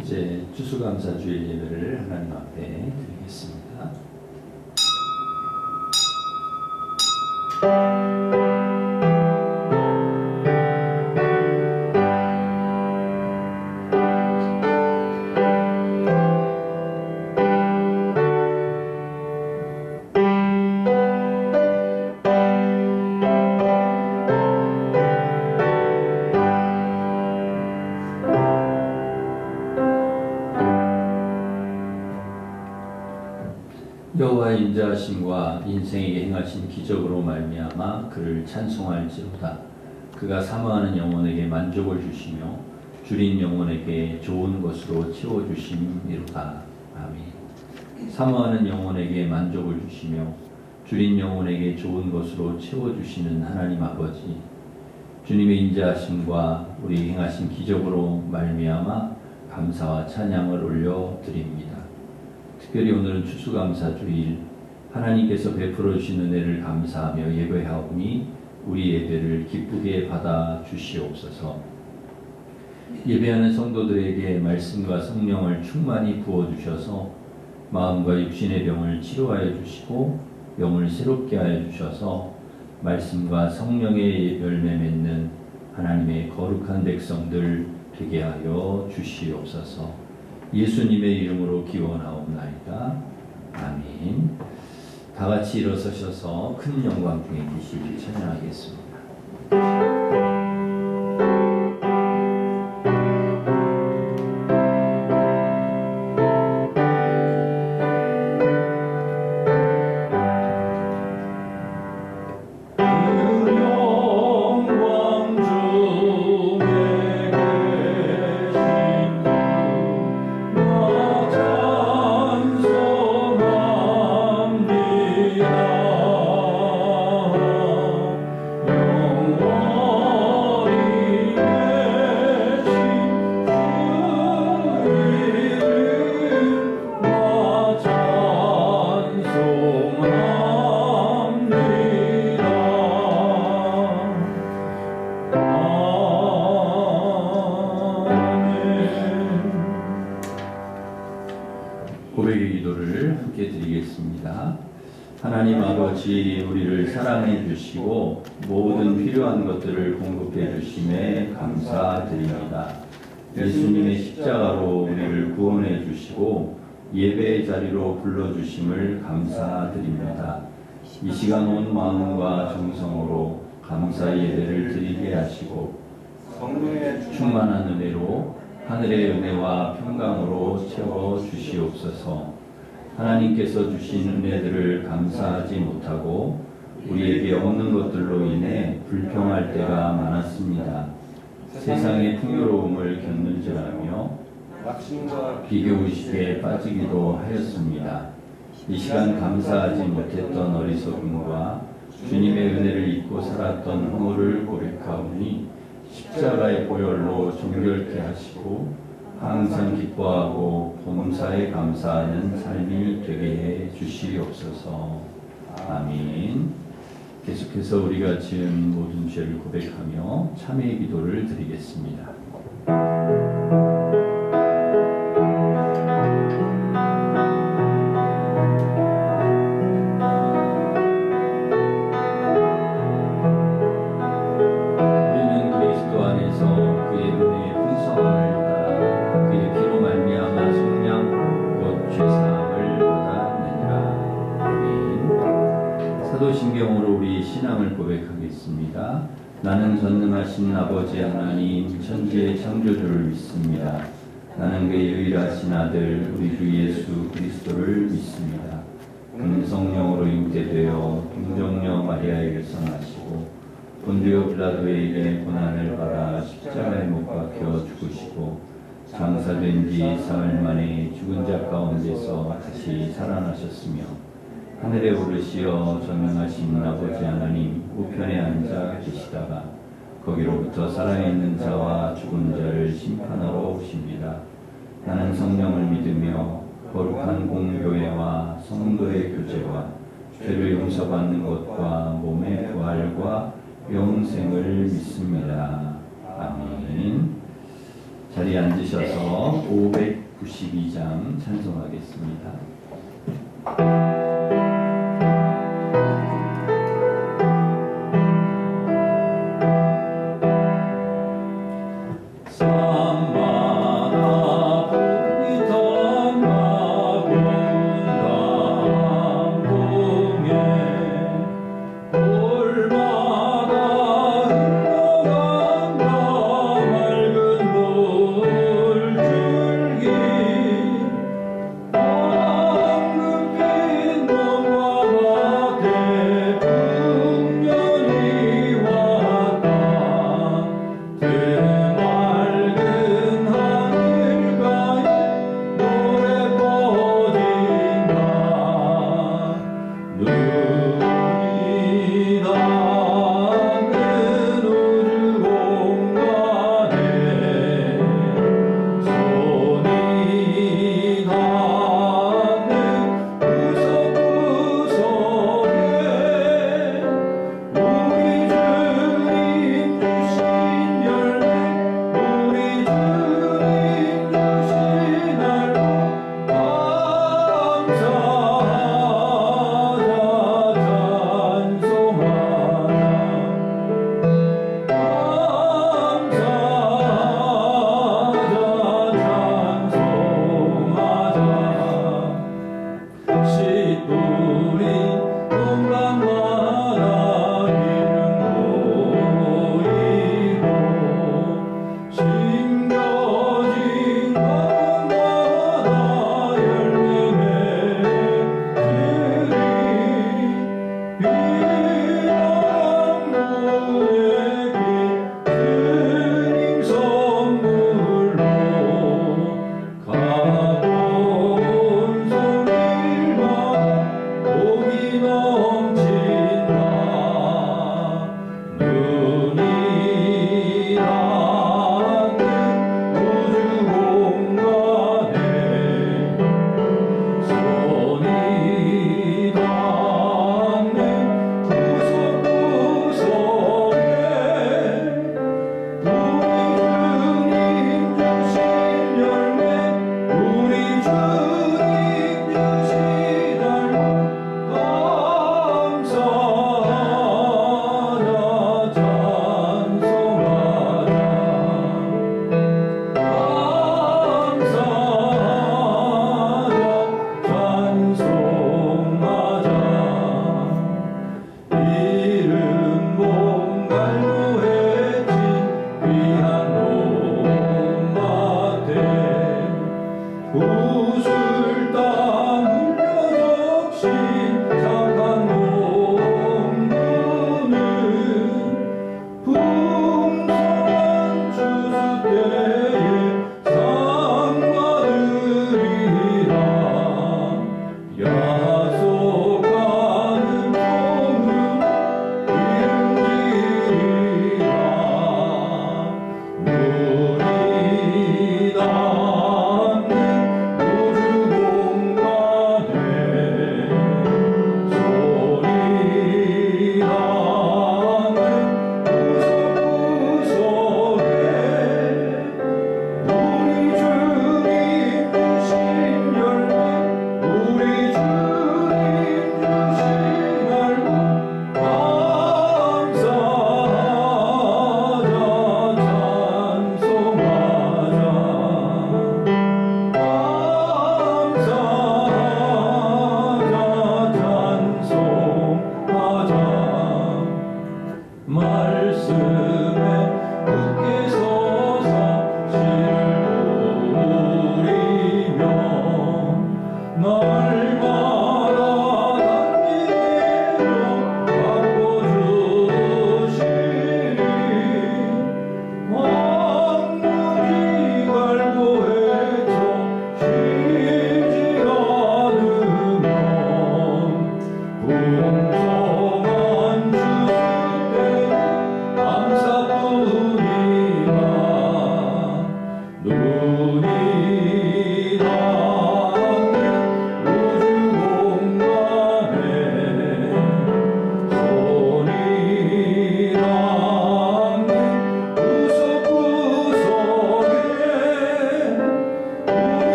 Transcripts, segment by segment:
이제 추수감사주일 예배를 하나님 앞에 드리겠습니다. 여호와의 인자하심과 인생에게 행하신 기적으로 말미암아 그를 찬송할지로다. 그가 사모하는 영혼에게 만족을 주시며 줄인 영혼에게 좋은 것으로 채워주심이로다. 아멘. 사모하는 영혼에게 만족을 주시며 줄인 영혼에게 좋은 것으로 채워주시는 하나님 아버지, 주님의 인자하심과 우리 행하신 기적으로 말미암아 감사와 찬양을 올려드립니다. 특별히 오늘은 추수감사주일, 하나님께서 베풀어 주신 은혜를 감사하며 예배하오니 우리 예배를 기쁘게 받아 주시옵소서. 예배하는 성도들에게 말씀과 성령을 충만히 부어주셔서 마음과 육신의 병을 치료하여 주시고 영을 새롭게 하여 주셔서 말씀과 성령의 열매 맺는 하나님의 거룩한 백성들 되게 하여 주시옵소서. 예수님의 이름으로 기원하옵나이다. 아멘. 다 같이 일어서셔서 큰 영광 중에 계시길 찬양하겠습니다. 고백의 기도를 함께 드리겠습니다. 하나님 아버지, 우리를 사랑해 주시고 모든 필요한 것들을 공급해 주심에 감사드립니다. 예수님의 십자가로 우리를 구원해 주시고 예배의 자리로 불러주심을 감사드립니다. 이 시간 온 마음과 정성으로 감사 예배를 드리게 하시고 성령의 충만한 은혜로 하늘의 은혜와 평강으로 채워 주시옵소서. 하나님께서 주신 은혜들을 감사하지 못하고 우리에게 없는 것들로 인해 불평할 때가 많았습니다. 세상의 풍요로움을 겪는 줄 알며 비교의식에 빠지기도 하였습니다. 이 시간 감사하지 못했던 어리석음과 주님의 은혜를 잊고 살았던 허물을 고백하오니 십자가의 보혈로 정결케 하시고 항상 기뻐하고 범사에 감사하는 삶이 되게 해 주시옵소서. 아멘. 계속해서 우리가 지은 모든 죄를 고백하며 참회의 기도를 드리겠습니다. 사도신경으로 우리 신앙을 고백하겠습니다. 나는 전능하신 아버지 하나님 천지의 창조주를 믿습니다. 나는 그의 유일하신 아들 우리 주 예수 그리스도를 믿습니다. 그는 성령으로 잉태되어 동정녀 마리아에게서 나시고 본디오 빌라도에게 고난을 받아 십자가에 못 박혀 죽으시고 장사된 지 사흘 만에 죽은 자 가운데서 다시 살아나셨으며 하늘에 오르시어 전능하신 아버지 하나님 우편에 앉아 계시다가 거기로부터 살아있는 자와 죽은 자를 심판하러 오십니다. 나는 성령을 믿으며 거룩한 공교회와 성도의 교제와 죄를 용서받는 것과 몸의 부활과 영생을 믿습니다. 아멘. 자리에 앉으셔서 592장 찬송하겠습니다.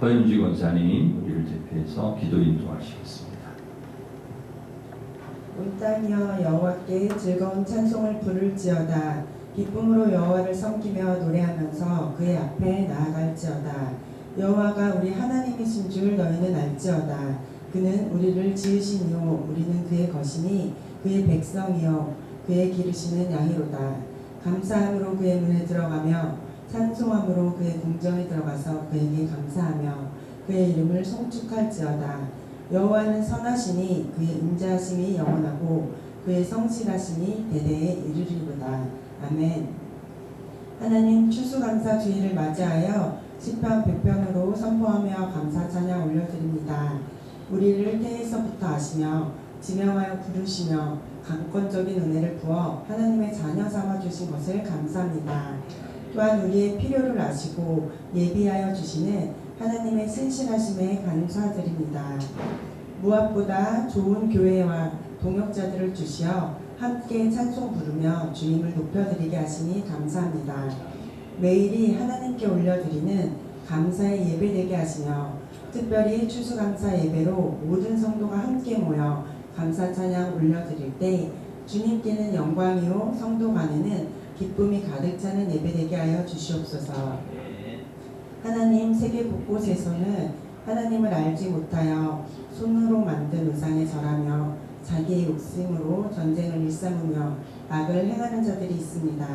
허윤지 권사님 우리를 대표해서 기도 인도하시겠습니다. 온 땅이여 여호와께 즐거운 찬송을 부를지어다. 기쁨으로 여호와를 섬기며 노래하면서 그의 앞에 나아갈지어다. 여호와가 우리 하나님이신 줄 너희는 알지어다. 그는 우리를 지으시니요 우리는 그의 것이니 그의 백성이요 그의 기르시는 양이로다. 감사함으로 그의 문에 들어가며 찬송함으로 그의 궁정에 들어가서 그에게 감사하며 그의 이름을 송축할지어다. 여호와는 선하시니 그의 인자하심이 영원하고 그의 성실하심이 대대에 이르리로다. 아멘. 하나님, 추수감사주의를 맞이하여 시편 100편으로 선포하며 감사 찬양 올려드립니다. 우리를 태에서부터 아시며 지명하여 부르시며 강권적인 은혜를 부어 하나님의 자녀 삼아주신 것을 감사합니다. 또한 우리의 필요를 아시고 예비하여 주시는 하나님의 신실하심에 감사드립니다. 무엇보다 좋은 교회와 동역자들을 주시어 함께 찬송 부르며 주님을 높여드리게 하시니 감사합니다. 매일이 하나님께 올려드리는 감사의 예배되게 하시며 특별히 추수감사 예배로 모든 성도가 함께 모여 감사 찬양 올려드릴 때 주님께는 영광이요 성도 간에는 기쁨이 가득 차는 예배되게 하여 주시옵소서. 하나님, 세계 곳곳에서는 하나님을 알지 못하여 손으로 만든 우상에 절하며 자기의 욕심으로 전쟁을 일삼으며 악을 행하는 자들이 있습니다.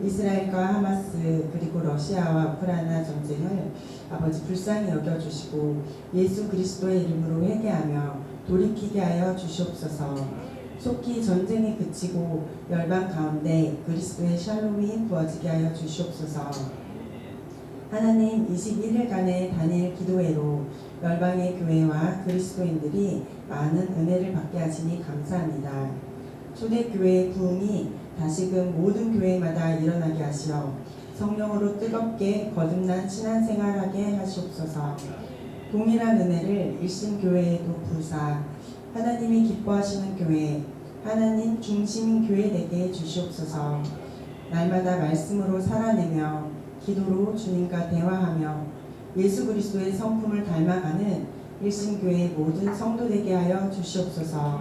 이스라엘과 하마스 그리고 러시아와 우크라이나 전쟁을 아버지 불쌍히 여겨주시고 예수 그리스도의 이름으로 회개하며 돌이키게 하여 주시옵소서. 속히 전쟁이 그치고 열방 가운데 그리스도의 샬롬이 부어지게 하여 주시옵소서. 하나님, 21일간의 단일 기도회로 열방의 교회와 그리스도인들이 많은 은혜를 받게 하시니 감사합니다. 초대교회의 부흥이 다시금 모든 교회마다 일어나게 하시어 성령으로 뜨겁게 거듭난 신앙생활하게 하시옵소서. 동일한 은혜를 일심교회에도 부사 하나님이 기뻐하시는 교회, 하나님 중심인 교회 되게 주시옵소서. 날마다 말씀으로 살아내며 기도로 주님과 대화하며 예수 그리스도의 성품을 닮아가는 일심교회의 모든 성도 되게 하여 주시옵소서.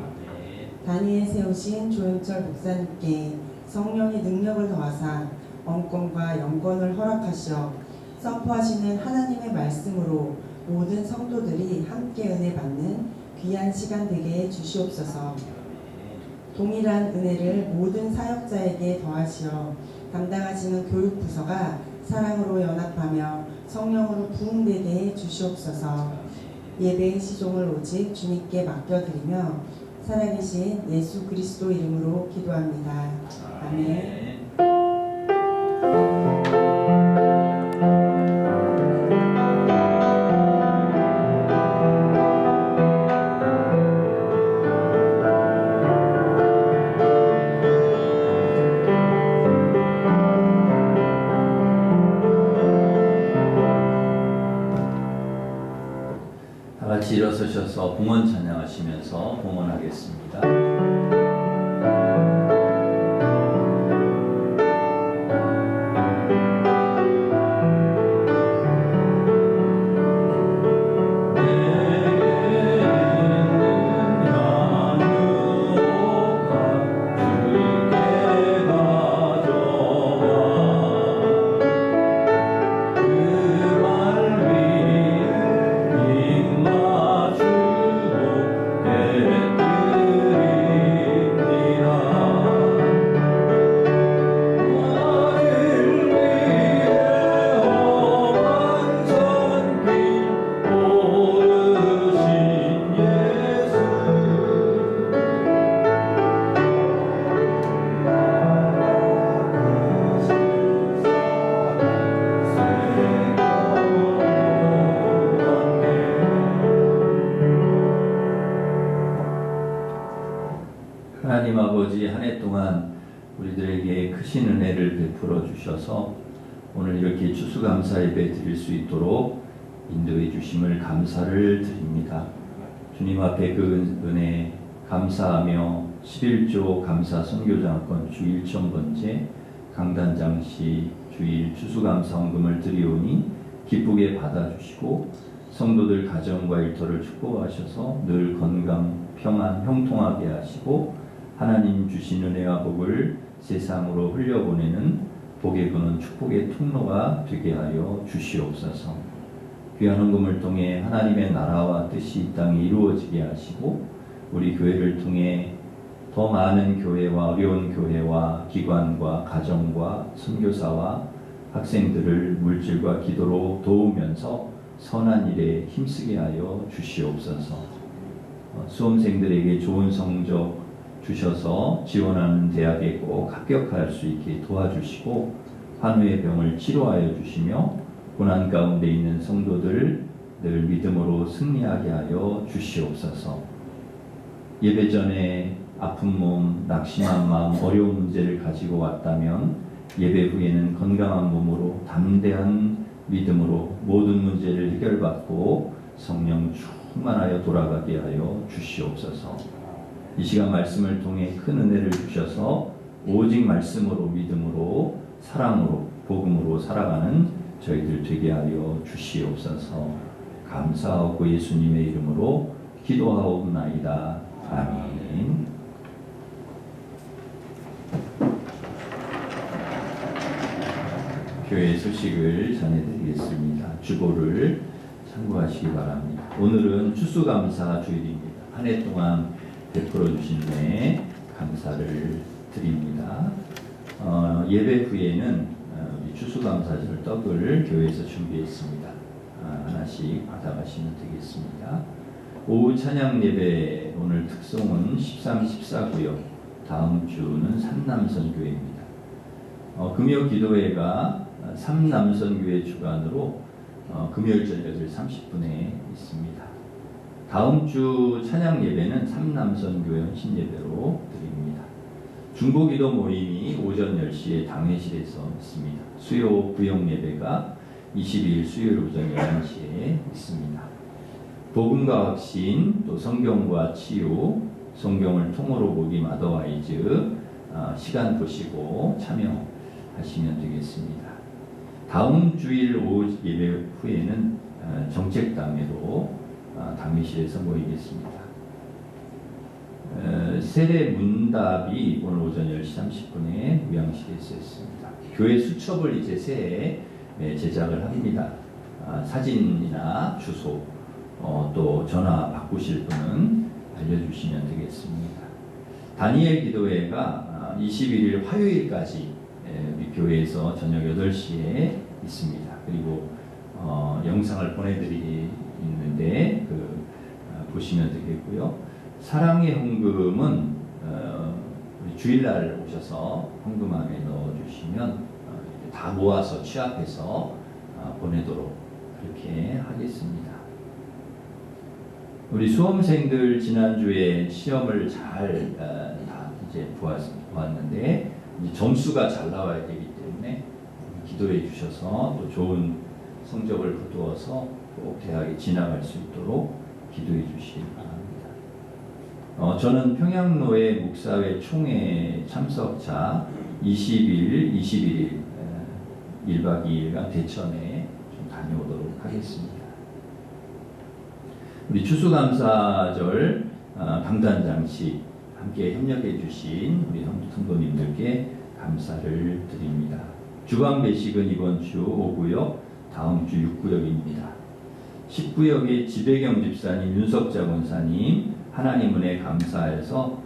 단위에 세우신 조영철 목사님께 성령의 능력을 더하사 언권과 영권을 허락하시어 선포하시는 하나님의 말씀으로 모든 성도들이 함께 은혜 받는 귀한 시간 되게 해 주시옵소서. 동일한 은혜를 모든 사역자에게 더하시어 담당하시는 교육부서가 사랑으로 연합하며 성령으로 부흥되게 해 주시옵소서. 예배의 시종을 오직 주님께 맡겨드리며 살아계신 예수 그리스도 이름으로 기도합니다. 아멘. 다 같이 일어서셔서 봉헌 찬양하시면서 봉헌하겠습니다. 하나님 아버지, 한 해 동안 우리들에게 크신 은혜를 베풀어 주셔서 오늘 이렇게 추수감사 예배 드릴 수 있도록 인도해 주심을 감사를 드립니다. 주님 앞에 그 은혜 감사하며 11조 감사 선교장학권 주 1,000번째 강단장시 주일 추수감사 헌금을 드리오니 기쁘게 받아주시고 성도들 가정과 일터를 축복하셔서 늘 건강, 평안, 형통하게 하시고 하나님 주신 은혜와 복을 세상으로 흘려보내는 복의 근원 축복의 통로가 되게 하여 주시옵소서. 귀한 헌금을 통해 하나님의 나라와 뜻이 이 땅에 이루어지게 하시고 우리 교회를 통해 더 많은 교회와 어려운 교회와 기관과 가정과 선교사와 학생들을 물질과 기도로 도우면서 선한 일에 힘쓰게 하여 주시옵소서. 수험생들에게 좋은 성적 주셔서 지원하는 대학에 꼭 합격할 수 있게 도와주시고 환우의 병을 치료하여 주시며 고난 가운데 있는 성도들 늘 믿음으로 승리하게 하여 주시옵소서. 예배 전에 아픈 몸, 낙심한 마음, 어려운 문제를 가지고 왔다면 예배 후에는 건강한 몸으로 담대한 믿음으로 모든 문제를 해결받고 성령 충만하여 돌아가게 하여 주시옵소서. 이 시간 말씀을 통해 큰 은혜를 주셔서 오직 말씀으로 믿음으로 사랑으로 복음으로 살아가는 저희들 되게 하여 주시옵소서. 감사하고 예수님의 이름으로 기도하옵나이다. 아멘. 교회 소식을 전해드리겠습니다. 주보를 참고하시기 바랍니다. 오늘은 추수감사 주일입니다. 한 해 동안 베풀어 주신 은혜 감사를 드립니다. 예배 후에는 우리 추수감사절 떡을 교회에서 준비했습니다. 하나씩 받아가시면 되겠습니다. 오후 찬양 예배 오늘 특송은 13, 14구역, 다음 주는 삼남선교회입니다. 금요 기도회가 삼남선교회 주관으로 금요일 저녁 8시 30분에 있습니다. 다음 주 찬양 예배는 삼남선교회 헌신 예배로 드립니다. 중보기도 모임이 오전 10시에 당회실에서 있습니다. 수요 부영 예배가 22일 수요일 오전 11시에 있습니다. 복음과 확신, 또 성경과 치유, 성경을 통으로 보기 마더와이즈 시간 보시고 참여하시면 되겠습니다. 다음 주일 오후 예배 후에는 정책당회로 당회실에서 모이겠습니다. 세례 문답이 오늘 오전 10시 30분에 무양실에서 있습니다. 교회 수첩을 이제 새해 제작을 합니다. 사진이나 주소 또 전화 바꾸실 분은 알려주시면 되겠습니다. 다니엘 기도회가 21일 화요일까지 우리 교회에서 저녁 8시에 있습니다. 그리고 영상을 보내드리는데 보시면 되겠고요. 사랑의 헌금은 우리 주일날 오셔서 헌금함에 넣어주시면 다 모아서 취합해서 보내도록 그렇게 하겠습니다. 우리 수험생들 지난주에 시험을 잘 다 이제 보았는데 이제 점수가 잘 나와야 되기 때문에 기도해 주셔서 또 좋은 성적을 거두어서 꼭 대학에 진학할 수 있도록 기도해 주시기 바랍니다. 저는 평양로의 묵사회 총회 참석자 20일, 21일 1박 2일간 대천에 좀 다녀오도록 하겠습니다. 우리 추수감사절 강단장식 함께 협력해 주신 우리 성도님들께 감사를 드립니다. 주방 배식은 이번 주 5구역, 다음 주 6구역입니다. 10구역의 지배경 집사님, 윤석자 권사님 하나님 은혜 감사해서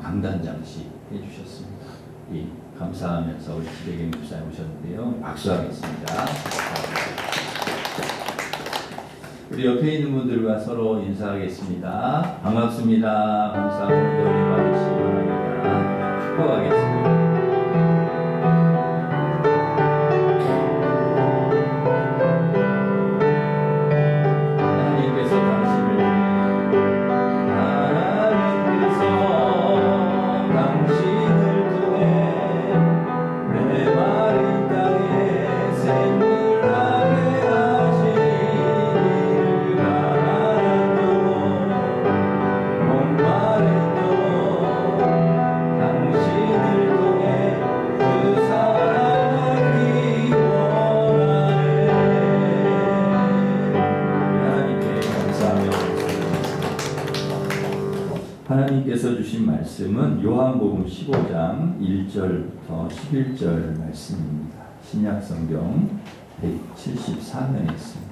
강단장식 해주셨습니다. 예, 감사하면서 우리 지배경 집사님 오셨는데요. 박수하겠습니다. 우리 옆에 있는 분들과 서로 인사하겠습니다. 반갑습니다. 감사하고 은혜 받으시기 바랍니다. 축복하겠습니다. 당신을 말씀은 요한복음 15장 1절부터 11절 말씀입니다. 신약성경 174면에 있습니다.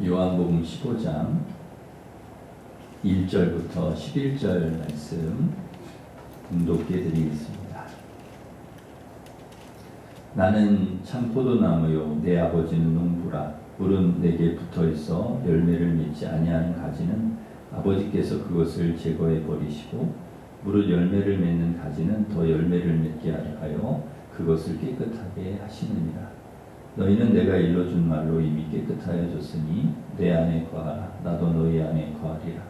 요한복음 15장 1절부터 11절 말씀 봉독해 드리겠습니다. 나는 참 포도나무요 내 아버지는 농부라. 물은 내게 붙어있어 열매를 맺지 아니하는 가지는 아버지께서 그것을 제거해 버리시고 무릇 열매를 맺는 가지는 더 열매를 맺게 하여 그것을 깨끗하게 하시느니라. 너희는 내가 일러준 말로 이미 깨끗하여졌으니 내 안에 거하라. 나도 너희 안에 거하리라.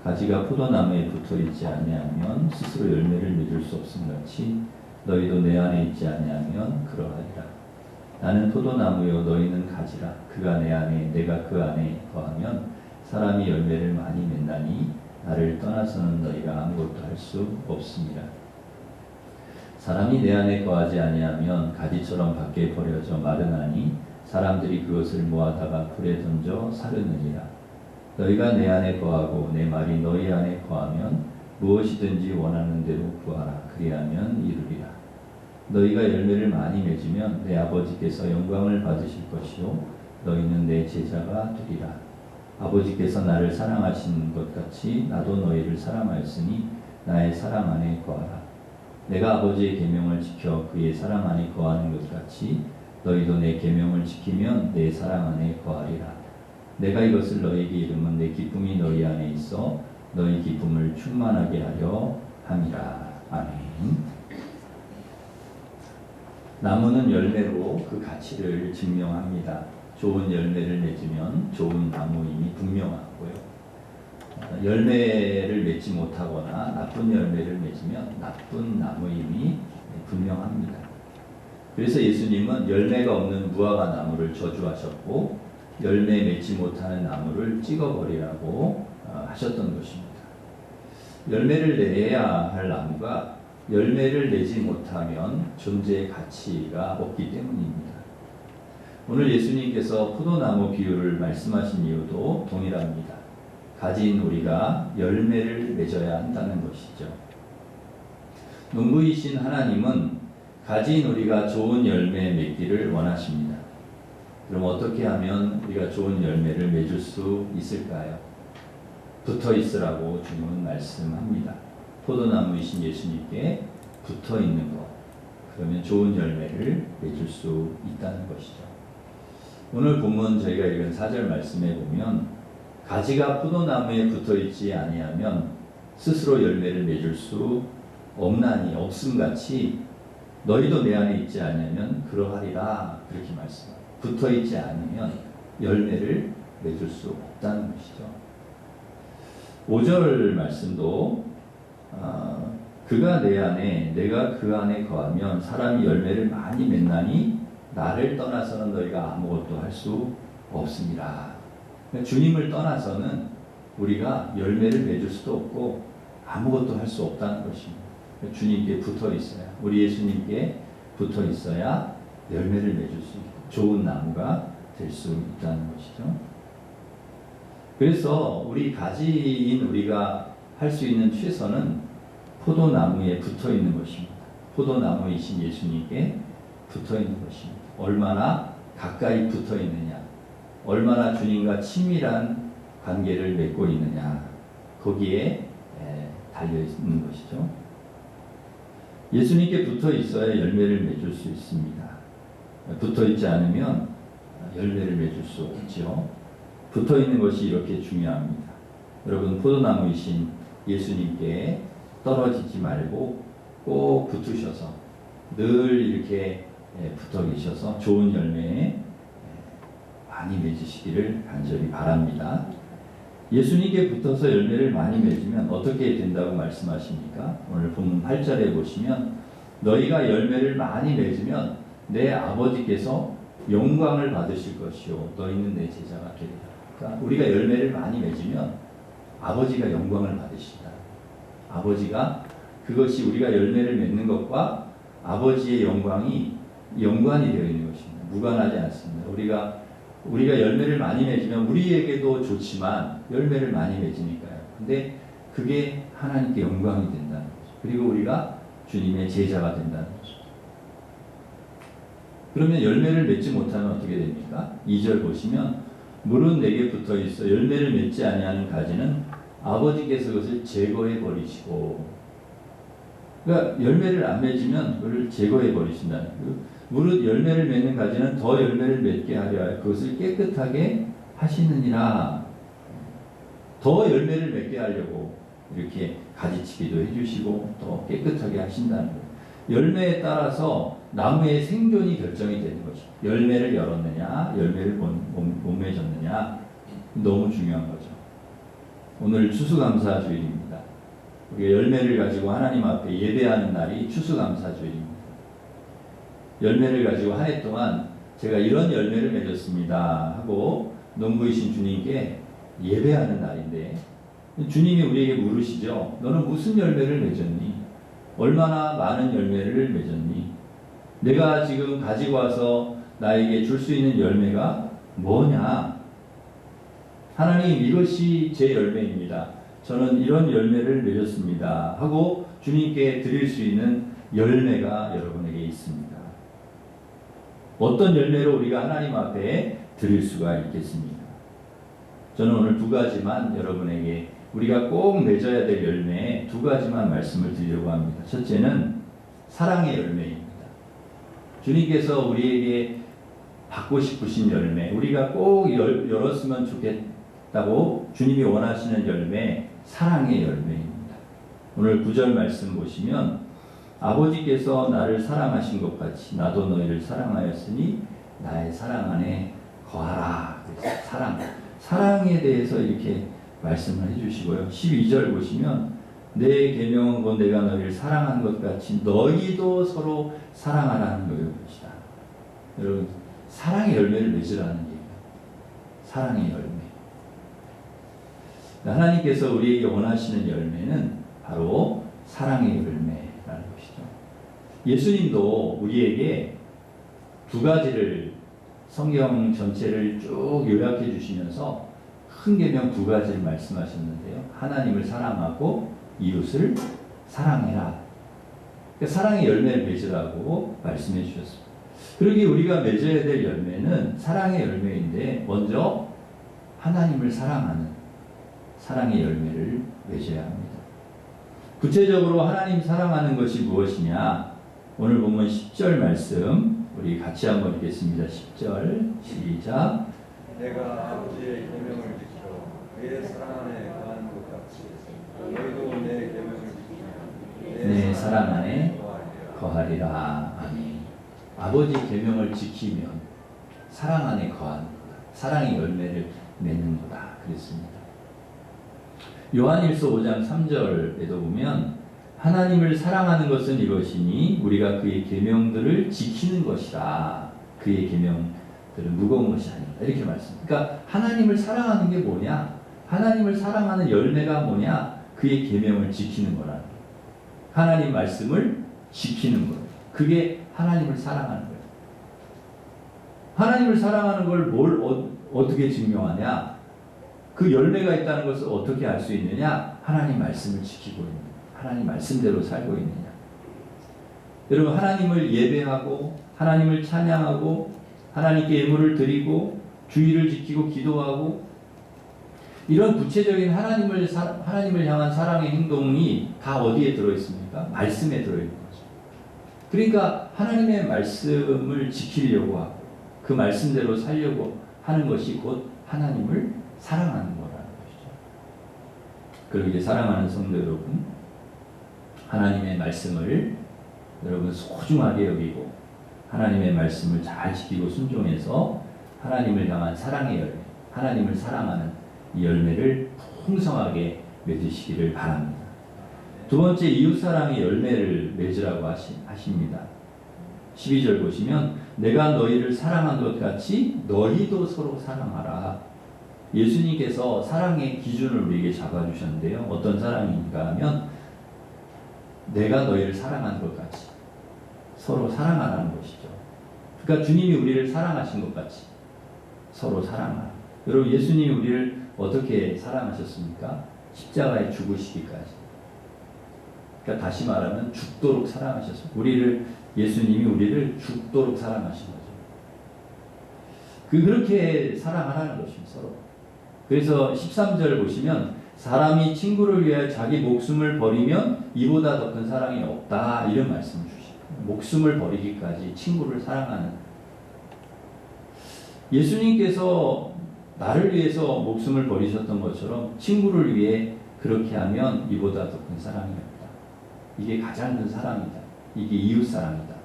가지가 포도나무에 붙어있지 아니하면 스스로 열매를 맺을 수 없음같이 너희도 내 안에 있지 아니하면 그러하리라. 나는 포도나무요 너희는 가지라. 그가 내 안에 내가 그 안에 거하면 사람이 열매를 많이 맺나니 나를 떠나서는 너희가 아무것도 할 수 없습니다. 사람이 내 안에 거하지 아니하면 가지처럼 밖에 버려져 마르나니 사람들이 그것을 모아다가 불에 던져 사르느니라. 너희가 내 안에 거하고 내 말이 너희 안에 거하면 무엇이든지 원하는 대로 구하라. 그리하면 이루리라. 너희가 열매를 많이 맺으면 내 아버지께서 영광을 받으실 것이요 너희는 내 제자가 되리라. 아버지께서 나를 사랑하신 것 같이 나도 너희를 사랑하였으니 나의 사랑 안에 거하라. 내가 아버지의 계명을 지켜 그의 사랑 안에 거하는 것 같이 너희도 내 계명을 지키면 내 사랑 안에 거하리라. 내가 이것을 너희에게 이르면 내 기쁨이 너희 안에 있어 너희 기쁨을 충만하게 하려 함이라. 아멘. 나무는 열매로 그 가치를 증명합니다. 좋은 열매를 맺으면 좋은 나무임이 분명하고요. 열매를 맺지 못하거나 나쁜 열매를 맺으면 나쁜 나무임이 분명합니다. 그래서 예수님은 열매가 없는 무화과 나무를 저주하셨고 열매 맺지 못하는 나무를 찍어버리라고 하셨던 것입니다. 열매를 내야 할 나무가 열매를 내지 못하면 존재의 가치가 없기 때문입니다. 오늘 예수님께서 포도나무 비유를 말씀하신 이유도 동일합니다. 가진 우리가 열매를 맺어야 한다는 것이죠. 농부이신 하나님은 가진 우리가 좋은 열매 맺기를 원하십니다. 그럼 어떻게 하면 우리가 좋은 열매를 맺을 수 있을까요? 붙어 있으라고 주님은 말씀합니다. 포도나무이신 예수님께 붙어 있는 것. 그러면 좋은 열매를 맺을 수 있다는 것이죠. 오늘 본문 저희가 읽은 4절 말씀에 보면 가지가 포도나무에 붙어 있지 아니하면 스스로 열매를 맺을 수 없나니 없음같이 너희도 내 안에 있지 아니하면 그러하리라. 그렇게 말씀합니다. 붙어 있지 않으면 열매를 맺을 수 없다는 것이죠. 5절 말씀도 그가 내 안에 내가 그 안에 거하면 사람이 열매를 많이 맺나니 나를 떠나서는 너희가 아무것도 할 수 없습니다. 주님을 떠나서는 우리가 열매를 맺을 수도 없고 아무것도 할 수 없다는 것입니다. 주님께 붙어 있어야, 우리 예수님께 붙어 있어야 열매를 맺을 수 있고 좋은 나무가 될 수 있다는 것이죠. 그래서 우리 가지인 우리가 할 수 있는 최선은 포도나무에 붙어 있는 것입니다. 포도나무이신 예수님께 붙어 있는 것입니다. 얼마나 가까이 붙어 있느냐, 얼마나 주님과 친밀한 관계를 맺고 있느냐, 거기에 달려 있는 것이죠. 예수님께 붙어 있어야 열매를 맺을 수 있습니다. 붙어 있지 않으면 열매를 맺을 수 없죠. 붙어 있는 것이 이렇게 중요합니다. 여러분, 포도나무이신 예수님께 떨어지지 말고 꼭 붙으셔서 늘 이렇게 붙어 계셔서 좋은 열매 많이 맺으시기를 간절히 바랍니다. 예수님께 붙어서 열매를 많이 맺으면 어떻게 된다고 말씀하십니까? 오늘 본문 8절에 보시면 너희가 열매를 많이 맺으면 내 아버지께서 영광을 받으실 것이요 너희는 내 제자가 되리라. 그러니까 우리가 열매를 많이 맺으면 아버지가 영광을 받으신다. 아버지가 그것이 우리가 열매를 맺는 것과 아버지의 영광이 연관이 되어 있는 것입니다. 무관하지 않습니다. 우리가 열매를 많이 맺으면 우리에게도 좋지만 열매를 많이 맺으니까요. 근데 그게 하나님께 영광이 된다는 거죠. 그리고 우리가 주님의 제자가 된다는 거죠. 그러면 열매를 맺지 못하면 어떻게 됩니까? 2절 보시면 물은 내게 붙어 있어 열매를 맺지 아니하는 가지는 아버지께서 그것을 제거해 버리시고, 그러니까 열매를 안 맺으면 그걸 제거해 버리신다는 거예요. 무릇 열매를 맺는 가지는 더 열매를 맺게 하려 하여 그것을 깨끗하게 하시느니라. 더 열매를 맺게 하려고 이렇게 가지치기도 해주시고 더 깨끗하게 하신다는 거예요. 열매에 따라서 나무의 생존이 결정이 되는 거죠. 열매를 열었느냐, 열매를 못 맺었느냐, 너무 중요한 거죠. 오늘 추수감사주일입니다. 우리가 열매를 가지고 하나님 앞에 예배하는 날이 추수감사주일입니다. 열매를 가지고 한 해 동안 제가 이런 열매를 맺었습니다 하고 농부이신 주님께 예배하는 날인데, 주님이 우리에게 물으시죠. 너는 무슨 열매를 맺었니? 얼마나 많은 열매를 맺었니? 내가 지금 가지고 와서 나에게 줄 수 있는 열매가 뭐냐? 하나님, 이것이 제 열매입니다. 저는 이런 열매를 맺었습니다 하고 주님께 드릴 수 있는 열매가 여러분에게 있습니다. 어떤 열매로 우리가 하나님 앞에 드릴 수가 있겠습니까? 저는 오늘 두 가지만 여러분에게 우리가 꼭 맺어야 될 열매 두 가지만 말씀을 드리려고 합니다. 첫째는 사랑의 열매입니다. 주님께서 우리에게 받고 싶으신 열매, 우리가 꼭 열었으면 좋겠다고 주님이 원하시는 열매, 사랑의 열매입니다. 오늘 9절 말씀 보시면 아버지께서 나를 사랑하신 것 같이 나도 너희를 사랑하였으니 나의 사랑 안에 거하라. 사랑에 대해서 이렇게 말씀을 해주시고요. 12절 보시면 내 계명은 곧 내가 너희를 사랑한 것 같이 너희도 서로 사랑하라는 것이다. 여러분, 사랑의 열매를 맺으라는 얘기예요. 사랑의 열매. 하나님께서 우리에게 원하시는 열매는 바로 사랑의 열매라는 것이죠. 예수님도 우리에게 두 가지를 성경 전체를 쭉 요약해 주시면서 큰 계명 두 가지를 말씀하셨는데요. 하나님을 사랑하고 이웃을 사랑해라. 그러니까 사랑의 열매를 맺으라고 말씀해 주셨습니다. 그러기에 우리가 맺어야 될 열매는 사랑의 열매인데 먼저 하나님을 사랑하는 사랑의 열매를 맺어야 합니다. 구체적으로 하나님 사랑하는 것이 무엇이냐? 오늘 본문 10절 말씀 우리 같이 한번 읽겠습니다. 10절 시작. 내가 아버지의 계명을 지켜 그의 사랑 안에 거하는 것 같이 너희도 내 계명을 지키면 내 사랑 안에 거하리라. 아멘. 아버지 계명을 지키면 사랑 안에 거하는 거다. 사랑의 열매를 맺는 거다. 그랬습니다. 요한일서 5장 3절에도 보면 하나님을 사랑하는 것은 이것이니 우리가 그의 계명들을 지키는 것이라. 그의 계명들은 무거운 것이 아니다. 이렇게 말씀합니다. 그러니까 하나님을 사랑하는 게 뭐냐? 하나님을 사랑하는 열매가 뭐냐? 그의 계명을 지키는 거라는 거예요. 하나님 말씀을 지키는 거예요. 그게 하나님을 사랑하는 거예요. 하나님을 사랑하는 걸 어떻게 증명하냐? 그 열매가 있다는 것을 어떻게 알 수 있느냐? 하나님 말씀을 지키고 있는 거예요. 하나님 말씀대로 살고 있느냐? 여러분, 하나님을 예배하고 하나님을 찬양하고 하나님께 예물을 드리고 주의를 지키고 기도하고 이런 구체적인 하나님을 향한 사랑의 행동이 다 어디에 들어있습니까? 말씀에 들어있는 거죠. 그러니까 하나님의 말씀을 지키려고 하고 그 말씀대로 살려고 하는 것이 곧 하나님을 사랑하는 거라는 것이죠. 그러기에 사랑하는 성도 여러분, 하나님의 말씀을 여러분 소중하게 여기고 하나님의 말씀을 잘 지키고 순종해서 하나님을 향한 사랑의 열매, 하나님을 사랑하는 이 열매를 풍성하게 맺으시기를 바랍니다. 두 번째, 이웃사랑의 열매를 맺으라고 하십니다. 12절 보시면 내가 너희를 사랑한 것 같이 너희도 서로 사랑하라. 예수님께서 사랑의 기준을 우리에게 잡아주셨는데요. 어떤 사랑인가 하면 내가 너희를 사랑한 것 같이 서로 사랑하라는 것이죠. 그러니까 주님이 우리를 사랑하신 것 같이 서로 사랑하라. 여러분, 예수님이 우리를 어떻게 사랑하셨습니까? 십자가에 죽으시기까지. 그러니까 다시 말하면 죽도록 사랑하셨어요. 예수님이 우리를 죽도록 사랑하신 거죠. 그렇게 사랑하라는 것입니다, 서로. 그래서 13절 보시면 사람이 친구를 위하여 자기 목숨을 버리면 이보다 더 큰 사랑이 없다, 이런 말씀을 주십니다. 목숨을 버리기까지 친구를 사랑하는. 예수님께서 나를 위해서 목숨을 버리셨던 것처럼 친구를 위해 그렇게 하면 이보다 더 큰 사랑이 없다. 이게 가장 큰 사랑이다. 이게 이웃 사랑이다.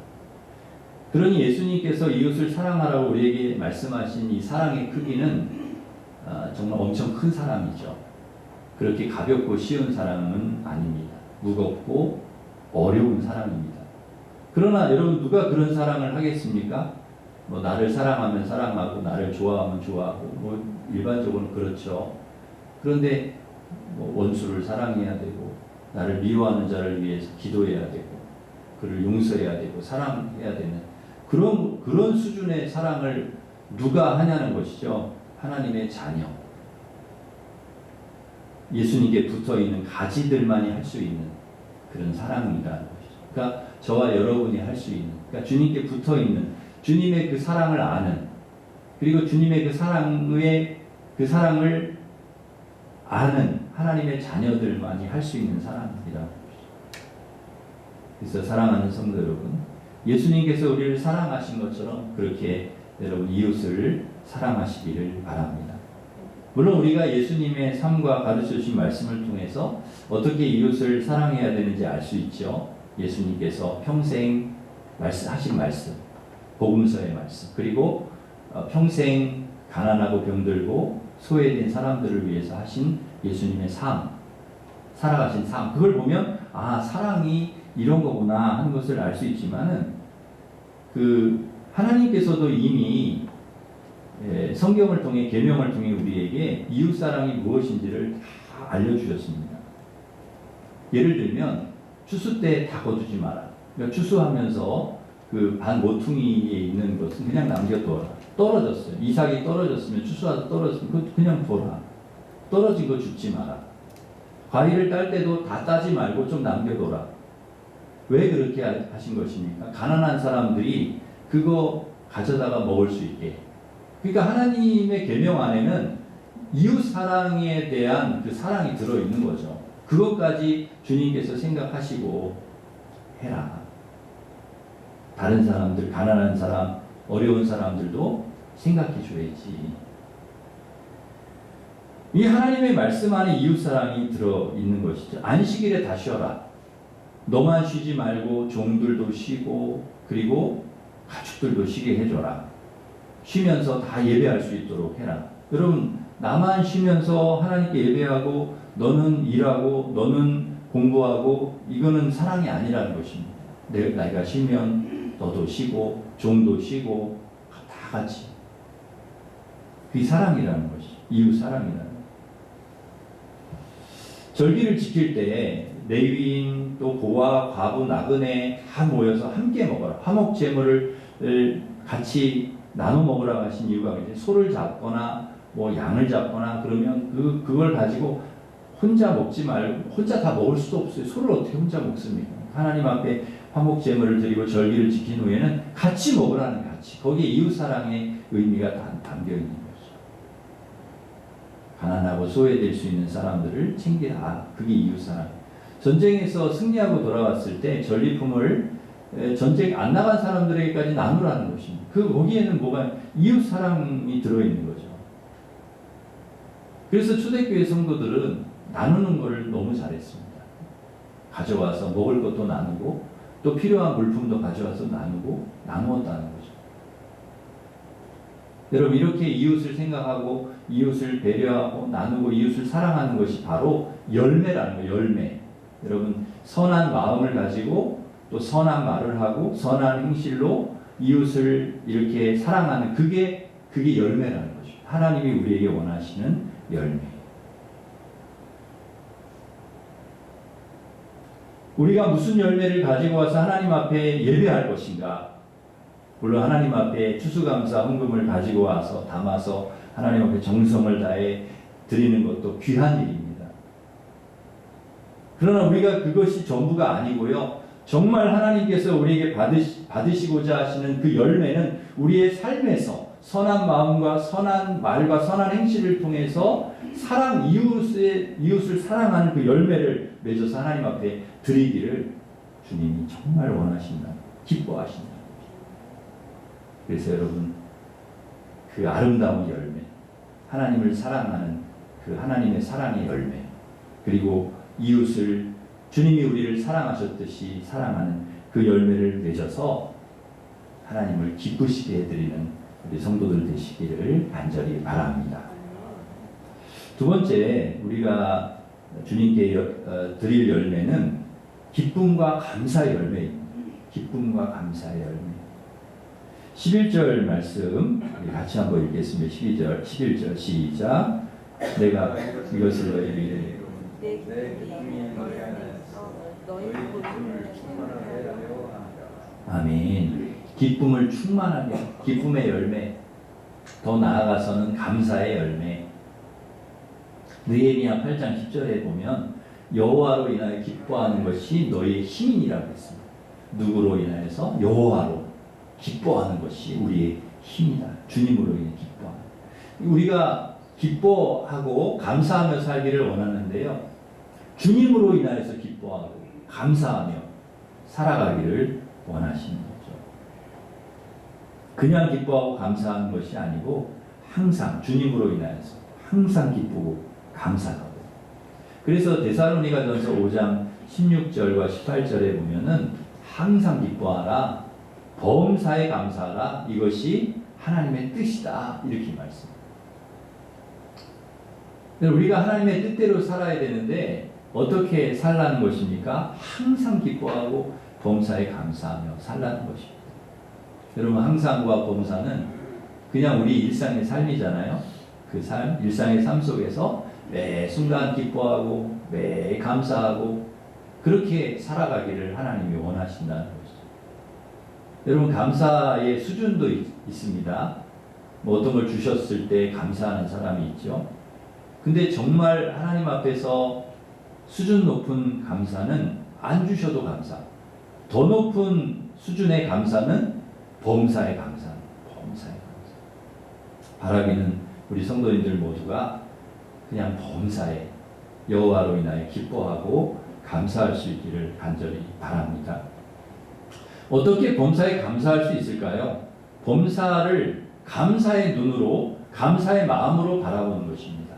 그러니 예수님께서 이웃을 사랑하라고 우리에게 말씀하신 이 사랑의 크기는 정말 엄청 큰 사랑이죠. 그렇게 가볍고 쉬운 사랑은 아닙니다. 무겁고 어려운 사랑입니다. 그러나 여러분, 누가 그런 사랑을 하겠습니까? 뭐 나를 사랑하면 사랑하고 나를 좋아하면 좋아하고 뭐 일반적으로는 그렇죠. 그런데 뭐 원수를 사랑해야 되고 나를 미워하는 자를 위해서 기도해야 되고 그를 용서해야 되고 사랑해야 되는 그런 수준의 사랑을 누가 하냐는 것이죠. 하나님의 자녀. 예수님께 붙어있는 가지들만이 할 수 있는 그런 사랑이라는 것이죠. 그러니까 저와 여러분이 할 수 있는, 그러니까 주님께 붙어있는, 주님의 그 사랑을 아는, 그리고 주님의 그 사랑을 아는 하나님의 자녀들만이 할 수 있는 사랑이라는 것이죠. 그래서 사랑하는 성도 여러분, 예수님께서 우리를 사랑하신 것처럼 그렇게 여러분 이웃을 사랑하시기를 바랍니다. 물론 우리가 예수님의 삶과 가르쳐주신 말씀을 통해서 어떻게 이웃을 사랑해야 되는지 알 수 있죠. 예수님께서 평생 하신 말씀, 복음서의 말씀, 그리고 평생 가난하고 병들고 소외된 사람들을 위해서 하신 예수님의 삶, 살아가신 삶, 그걸 보면 사랑이 이런 거구나 하는 것을 알 수 있지만은 하나님께서도 이미 성경을 통해 계명을 통해 우리에게 이웃 사랑이 무엇인지를 다 알려주셨습니다. 예를 들면 추수 때 다 거두지 마라. 그러니까 추수하면서 그 반 모퉁이에 있는 것은 그냥 남겨둬라. 떨어졌어요. 이삭이 떨어졌으면 추수하다 떨어졌으면 그냥 둬라. 떨어진 거 줍지 마라. 과일을 딸 때도 다 따지 말고 좀 남겨둬라. 왜 그렇게 하신 것입니까? 가난한 사람들이 그거 가져다가 먹을 수 있게. 그러니까 하나님의 계명 안에는 이웃 사랑에 대한 그 사랑이 들어있는 거죠. 그것까지 주님께서 생각하시고 해라. 다른 사람들, 가난한 사람, 어려운 사람들도 생각해 줘야지. 이 하나님의 말씀 안에 이웃 사랑이 들어있는 것이죠. 안식일에 다 쉬어라. 너만 쉬지 말고 종들도 쉬고 그리고 가축들도 쉬게 해줘라. 쉬면서 다 예배할 수 있도록 해라. 여러분, 나만 쉬면서 하나님께 예배하고 너는 일하고 너는 공부하고 이거는 사랑이 아니라는 것입니다. 내가 쉬면 너도 쉬고 종도 쉬고 다 같이. 그게 사랑이라는 것이 이웃 사랑이라는 것. 절기를 지킬 때 레위인 또 고아 과부 나그네 다 모여서 함께 먹어라. 화목 제물을 같이 나눠 먹으라고 하신 이유가 이제 소를 잡거나 뭐 양을 잡거나 그러면 그걸 가지고 혼자 먹지 말고 혼자 다 먹을 수도 없어요. 소를 어떻게 혼자 먹습니까? 하나님 앞에 화목 제물을 드리고 절기를 지킨 후에는 같이 먹으라는, 같이. 거기에 이웃 사랑의 의미가 담겨 있는 거죠. 가난하고 소외될 수 있는 사람들을 챙기라. 그게 이웃 사랑. 전쟁에서 승리하고 돌아왔을 때 전리품을 전쟁 안 나간 사람들에게까지 나누라는 것입니다. 거기에는 뭐가 이웃 사랑이 들어있는 거죠. 그래서 초대교회 성도들은 나누는 것을 너무 잘했습니다. 가져와서 먹을 것도 나누고 또 필요한 물품도 가져와서 나누고 나누었다는 거죠. 여러분, 이렇게 이웃을 생각하고 이웃을 배려하고 나누고 이웃을 사랑하는 것이 바로 열매라는 거예요. 열매. 여러분, 선한 마음을 가지고 또 선한 말을 하고 선한 행실로 이웃을 이렇게 사랑하는 그게 열매라는 거죠. 하나님이 우리에게 원하시는 열매. 우리가 무슨 열매를 가지고 와서 하나님 앞에 예배할 것인가? 물론 하나님 앞에 추수감사 헌금을 가지고 와서 담아서 하나님 앞에 정성을 다해 드리는 것도 귀한 일입니다. 그러나 우리가 그것이 전부가 아니고요. 정말 하나님께서 우리에게 받으시고자 하시는 그 열매는 우리의 삶에서 선한 마음과 선한 말과 선한 행실을 통해서 이웃을 사랑하는 그 열매를 맺어서 하나님 앞에 드리기를 주님이 정말 원하신다. 기뻐하신다. 그래서 여러분, 그 아름다운 열매, 하나님을 사랑하는 그 하나님의 사랑의 열매, 그리고 이웃을 주님이 우리를 사랑하셨듯이 사랑하는 그 열매를 맺어서 하나님을 기쁘시게 해드리는 우리 성도들 되시기를 간절히 바랍니다. 두 번째, 우리가 주님께 드릴 열매는 기쁨과 감사의 열매입니다. 기쁨과 감사의 열매. 11절 말씀 우리 같이 한번 읽겠습니다. 11절 시작. 내가 이것을 너희에게 내 기쁨이 너희 안에서 너희 기쁨을 충만하게 하려 합니다. 아멘. 기쁨을 충만하게, 기쁨의 열매, 더 나아가서는 감사의 열매. 느헤미야 8장 10절에 보면 여호와로 인하여 기뻐하는 것이 너희의 힘이라고 했습니다. 누구로 인하여서? 여호와로 기뻐하는 것이 우리의 힘이다. 주님으로 인해 기뻐하는. 우리가 기뻐하고 감사하며 살기를 원하는데요. 주님으로 인하여서 기뻐하고 감사하며 살아가기를 원하시는 거죠. 그냥 기뻐하고 감사하는 것이 아니고 항상 주님으로 인하여서 항상 기쁘고 감사하고. 그래서 데살로니가전서 5장 16절과 18절에 보면은 항상 기뻐하라, 범사에 감사하라, 이것이 하나님의 뜻이다, 이렇게 말씀합니다. 우리가 하나님의 뜻대로 살아야 되는데 어떻게 살라는 것입니까? 항상 기뻐하고 범사에 감사하며 살라는 것입니다. 여러분, 항상과 범사는 그냥 우리 일상의 삶이잖아요. 그 삶, 일상의 삶 속에서 매 순간 기뻐하고 매 감사하고 그렇게 살아가기를 하나님이 원하신다는 것이죠. 여러분, 감사의 수준도 있습니다. 뭐 어떤 걸 주셨을 때 감사하는 사람이 있죠. 근데 정말 하나님 앞에서 수준 높은 감사는 안 주셔도 감사. 더 높은 수준의 감사는 범사의 감사. 범사의 감사. 바라기는 우리 성도님들 모두가 그냥 범사에 여호와로 인하여 기뻐하고 감사할 수 있기를 간절히 바랍니다. 어떻게 범사에 감사할 수 있을까요? 범사를 감사의 눈으로, 감사의 마음으로 바라보는 것입니다.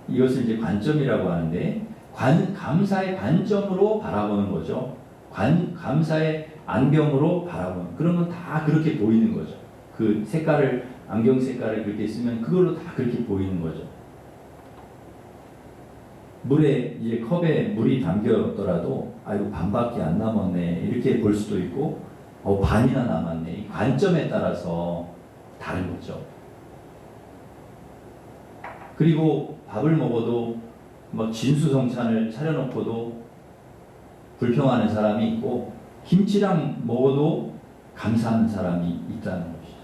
이것을 이제 관점이라고 하는데, 감사의 관점으로 바라보는 거죠. 감사의 안경으로 바라보는, 그러면 다 그렇게 보이는 거죠. 그 색깔을, 안경 색깔을 그렇게 쓰면 그걸로 다 그렇게 보이는 거죠. 물에, 이제 컵에 물이 담겼더라도, 아이고, 반밖에 안 남았네, 이렇게 볼 수도 있고, 반이나 남았네. 이 관점에 따라서 다른 거죠. 그리고 밥을 먹어도 뭐 진수성찬을 차려놓고도 불평하는 사람이 있고, 김치랑 먹어도 감사하는 사람이 있다는 것이죠.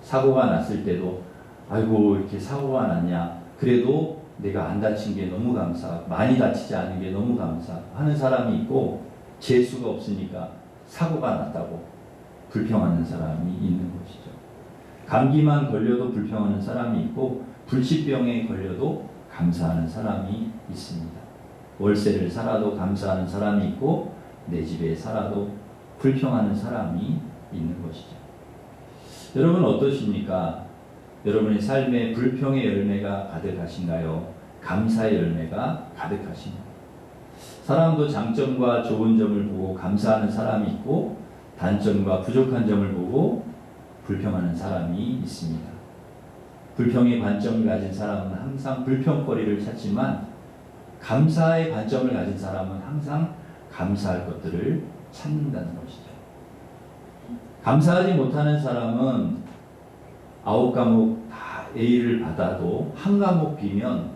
사고가 났을 때도 아이고, 이렇게 사고가 났냐, 그래도 내가 안 다친 게 너무 감사하고 많이 다치지 않은 게 너무 감사하는 사람이 있고, 재수가 없으니까 사고가 났다고 불평하는 사람이 있는 것이죠. 감기만 걸려도 불평하는 사람이 있고, 불치병에 걸려도 감사하는 사람이 있습니다. 월세를 살아도 감사하는 사람이 있고, 내 집에 살아도 불평하는 사람이 있는 것이죠. 여러분 어떠십니까? 여러분의 삶에 불평의 열매가 가득하신가요? 감사의 열매가 가득하신가요? 사람도 장점과 좋은 점을 보고 감사하는 사람이 있고, 단점과 부족한 점을 보고 불평하는 사람이 있습니다. 불평의 관점을 가진 사람은 항상 불평거리를 찾지만, 감사의 관점을 가진 사람은 항상 감사할 것들을 찾는다는 것이죠. 감사하지 못하는 사람은 9과목 다 A를 받아도 한 과목 B면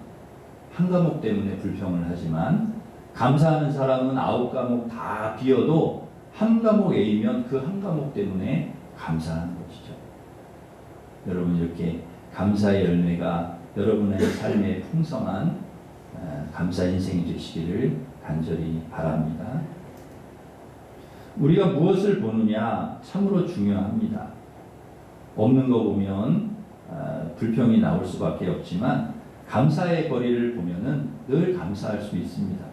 한 과목 때문에 불평을 하지만, 감사하는 사람은 9과목 다 비어도 한 과목 A면 그 한 과목 때문에 감사하는 것이죠. 여러분 이렇게 감사의 열매가 여러분의 삶의 풍성한 감사 인생이 되시기를 간절히 바랍니다. 우리가 무엇을 보느냐 참으로 중요합니다. 없는 거 보면 불평이 나올 수밖에 없지만 감사의 거리를 보면은 늘 감사할 수 있습니다.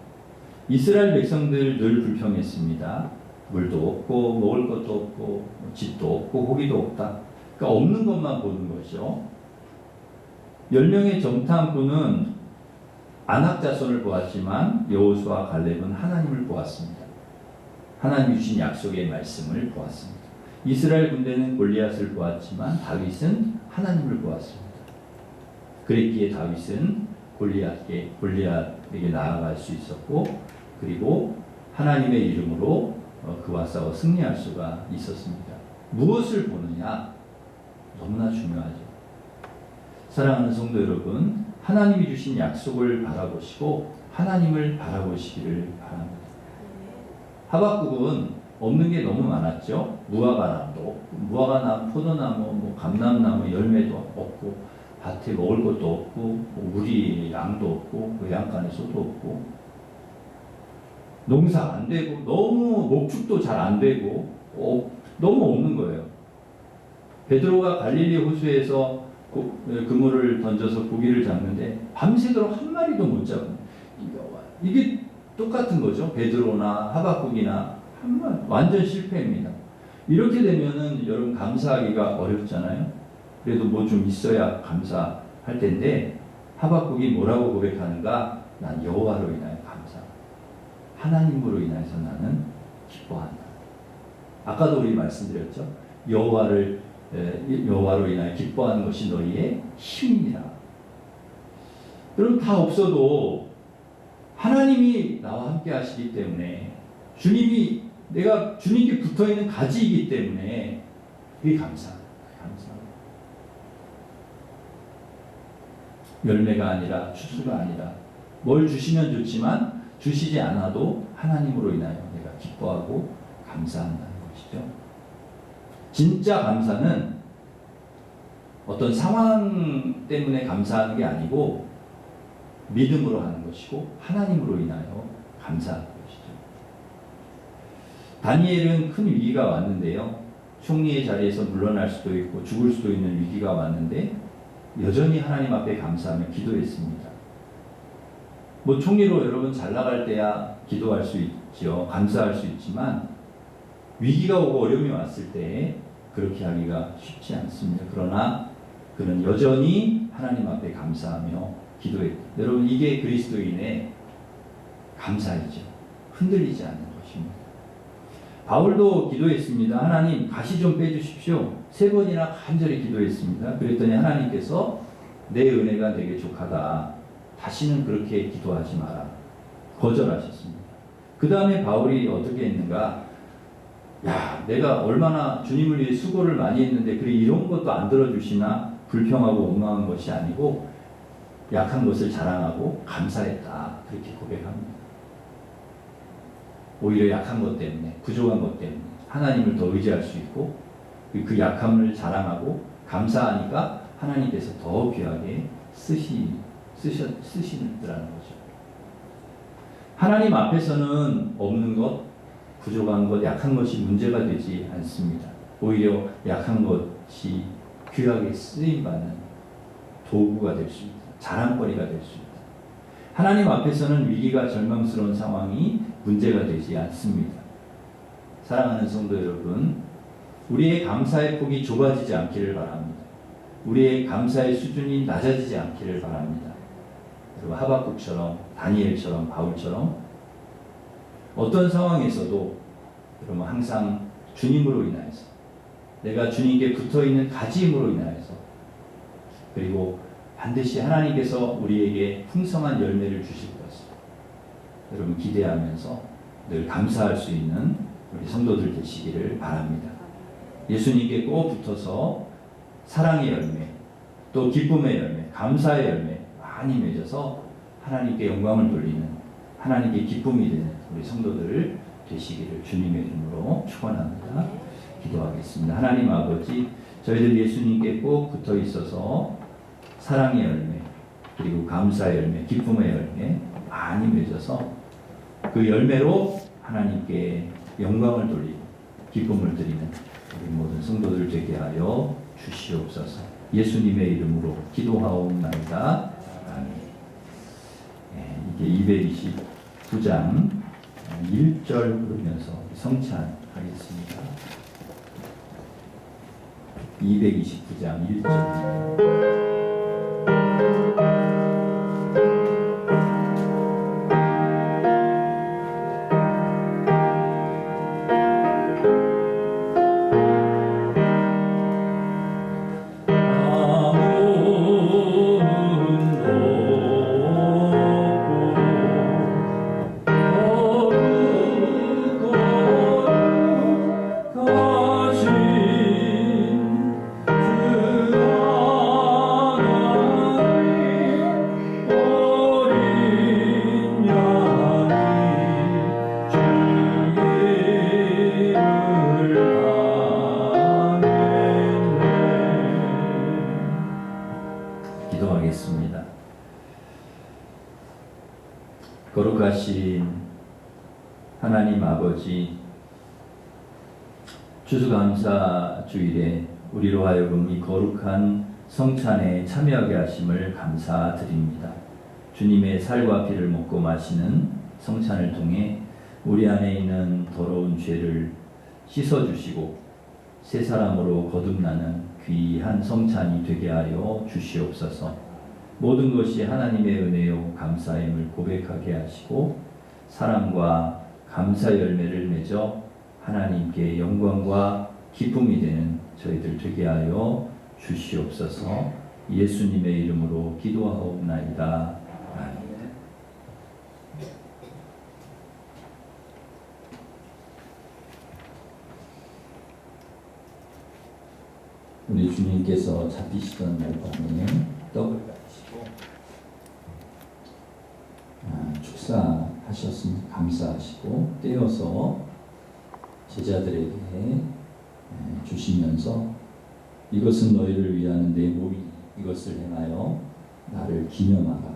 이스라엘 백성들 늘 불평했습니다. 물도 없고 먹을 것도 없고 집도 없고 고기도 없다. 그러니까 없는 것만 보는 거죠. 10명의 정탐꾼은 아낙 자손을 보았지만 여호수아 갈렙은 하나님을 보았습니다. 하나님이 주신 약속의 말씀을 보았습니다. 이스라엘 군대는 골리앗을 보았지만 다윗은 하나님을 보았습니다. 그랬기에 다윗은 골리앗에게 나아갈 수 있었고 그리고 하나님의 이름으로 그와 싸워 승리할 수가 있었습니다. 무엇을 보느냐? 너무나 중요하죠. 사랑하는 성도 여러분, 하나님이 주신 약속을 바라보시고 하나님을 바라보시기를 바랍니다. 하박국은 없는 게 너무 많았죠. 무화과나무, 포도나무, 감람나무 열매도 없고 밭에 먹을 것도 없고 우리 양도 없고 외양간에 소도 없고 농사 안 되고 너무 목축도 잘 안 되고 너무 없는 거예요. 베드로가 갈릴리 호수에서 그물을 던져서 고기를 잡는데 밤새도록 한 마리도 못 잡는 이게 똑같은 거죠. 베드로나 하박국이나 완전 실패입니다. 이렇게 되면은 여러분 감사하기가 어렵잖아요. 그래도 뭐 좀 있어야 감사할 텐데 하박국이 뭐라고 고백하는가? 난 여호와로 인하여 감사. 하나님으로 인해서 나는 기뻐한다. 아까도 우리 말씀드렸죠. 여호와로 인하여 기뻐하는 것이 너희의 힘이니라. 여러분 다 없어도 하나님이 나와 함께 하시기 때문에 내가 주님께 붙어있는 가지이기 때문에 그게 감사합니다. 열매가 아니라 추수가 아니라 뭘 주시면 좋지만 주시지 않아도 하나님으로 인하여 내가 기뻐하고 감사한다는 것이죠. 진짜 감사는 어떤 상황 때문에 감사하는 게 아니고 믿음으로 하는 것이고 하나님으로 인하여 감사하는 것이죠. 다니엘은 큰 위기가 왔는데요. 총리의 자리에서 물러날 수도 있고 죽을 수도 있는 위기가 왔는데 여전히 하나님 앞에 감사하며 기도했습니다. 뭐 총리로 여러분 잘 나갈 때야 기도할 수 있죠. 감사할 수 있지만 위기가 오고 어려움이 왔을 때 그렇게 하기가 쉽지 않습니다. 그러나 그는 여전히 하나님 앞에 감사하며 기도했다. 여러분 이게 그리스도인의 감사이죠. 흔들리지 않는 것입니다. 바울도 기도했습니다. 하나님 가시 좀 빼주십시오. 3번이나 간절히 기도했습니다. 그랬더니 하나님께서 내 은혜가 내게 족하다. 다시는 그렇게 기도하지 마라. 거절하셨습니다. 그 다음에 바울이 어떻게 했는가? 내가 얼마나 주님을 위해 수고를 많이 했는데 그래 이런 것도 안 들어주시나? 불평하고 원망한 것이 아니고 약한 것을 자랑하고 감사했다. 그렇게 고백합니다. 오히려 약한 것 때문에 부족한 것 때문에 하나님을 더 의지할 수 있고 그 약함을 자랑하고 감사하니까 하나님께서 더 귀하게 쓰시더라는 거죠. 하나님 앞에서는 없는 것, 부족한 것, 약한 것이 문제가 되지 않습니다. 오히려 약한 것이 귀하게 쓰임받는 도구가 될 수 있다. 자랑거리가 될 수 있다. 하나님 앞에서는 위기가 절망스러운 상황이 문제가 되지 않습니다. 사랑하는 성도 여러분, 우리의 감사의 폭이 좁아지지 않기를 바랍니다. 우리의 감사의 수준이 낮아지지 않기를 바랍니다. 여러분 하박국처럼 다니엘처럼 바울처럼 어떤 상황에서도 여러분 항상 주님으로 인하여서 내가 주님께 붙어있는 가지임으로 인하여서 그리고 반드시 하나님께서 우리에게 풍성한 열매를 주실 것을 여러분 기대하면서 늘 감사할 수 있는 우리 성도들 되시기를 바랍니다. 예수님께 꼭 붙어서 사랑의 열매, 또 기쁨의 열매, 감사의 열매 많이 맺어서 하나님께 영광을 돌리는 하나님께 기쁨이 되는 우리 성도들 되시기를 주님의 이름으로 축원합니다. 기도하겠습니다. 하나님 아버지, 저희들 예수님께 꼭 붙어 있어서 사랑의 열매, 그리고 감사의 열매, 기쁨의 열매 많이 맺어서 그 열매로 하나님께 영광을 돌리고 기쁨을 드리는 우리 모든 성도들 되게 하여 주시옵소서. 예수님의 이름으로 기도하옵나이다. 아멘. 이게 229장 1절 부르면서 성찬하겠습니다. 229장 1절. 기도하겠습니다. 거룩하신 하나님 아버지, 추수감사 주일에 우리로 하여금 이 거룩한 성찬에 참여하게 하심을 감사드립니다. 주님의 살과 피를 먹고 마시는 성찬을 통해 우리 안에 있는 더러운 죄를 씻어주시고 새 사람으로 거듭나는 귀한 성찬이 되게 하여 주시옵소서. 모든 것이 하나님의 은혜요 감사임을 고백하게 하시고 사랑과 감사 열매를 맺어 하나님께 영광과 기쁨이 되는 저희들 되게 하여 주시옵소서. 예수님의 이름으로 기도하옵나이다. 아멘. 우리 주님께서 잡히시던 날 밤에 떡을 받으시고 축사하셨으니 감사하시고 떼어서 제자들에게 주시면서 이것은 너희를 위하는 내 몸이 이것을 행하여 나를 기념하라